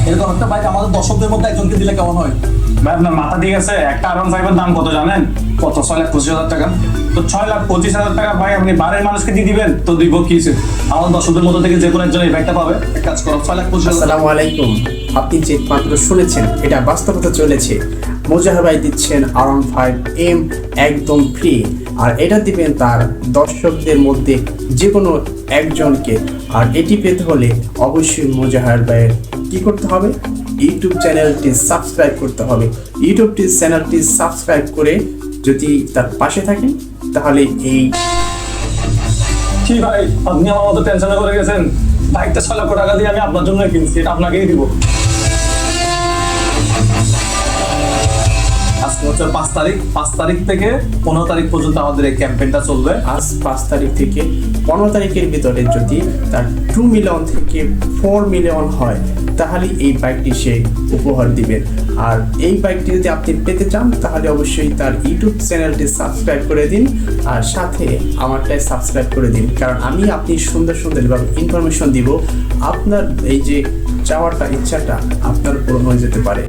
এরকম একটা বাইক আমাদের দর্শকদের মধ্যে একজনকে দিলে কেমন হয়? ভাই আপনার মাথা ঠিক আছে? একটা R15 এর দাম কত জানেন? কত? 6,25,000 টাকা। তো 6,25,000 টাকা ভাই আপনি বাড়ির মানুষকে দিয়ে দিবেন তো দিব কি? আমাদের দর্শকদের মধ্যে থেকে যে কোনো একজন এই বাইকটা পাবে। এক কাজ করো, 6,25,000। আসসালামু আলাইকুম। আপনি যে মাত্র শুনেছেন এটা বাস্তবতা চলেছে। মোজাহার ভাই দিচ্ছেন R15M একদম ফ্রি, আর এটা দিবেন তার দর্শকদের মধ্যে যে কোনো একজনকে। আর এটি পেতে হলে অবশ্যই মোজাহার ভাইয়ের কি করতে হবে? ইউটিউব চ্যানেলটি সাবস্ক্রাইব করতে হবে। চ্যানেলটি সাবস্ক্রাইব করে যদি তার পাশে থাকেন তাহলে এই কি ভাই আপনি আমার মতো টেনশনে করে গেছেন? বাইকটা 6 লক্ষ টাকা দিয়ে আমি আপনার জন্য কিনছি, এটা আপনাকেই দিব। আজকে হচ্ছে 5 তারিখ, 5 তারিখ থেকে 15 তারিখ পর্যন্ত আমাদের এই ক্যাম্পেইনটা চলবে। আজ 5 তারিখ থেকে 15 তারিখের ভিতরে যদি তার 2 মিলিয়ন থেকে 4 মিলিয়ন হয় তাহলে এই বাইকটি সে উপহার দিবেন। আর এই বাইকটি যদি আপনি পেতে চান তাহলে অবশ্যই তার ইউটিউব চ্যানেলটি সাবস্ক্রাইব করে দিন, আর সাথে আমারটাই সাবস্ক্রাইব করে দিন, কারণ আমি আপনি সুন্দর সুন্দরভাবে ইনফরমেশন দিব। আপনার এই যে চাওয়াটা, ইচ্ছাটা আপনার পূরণ হয়ে যেতে পারে।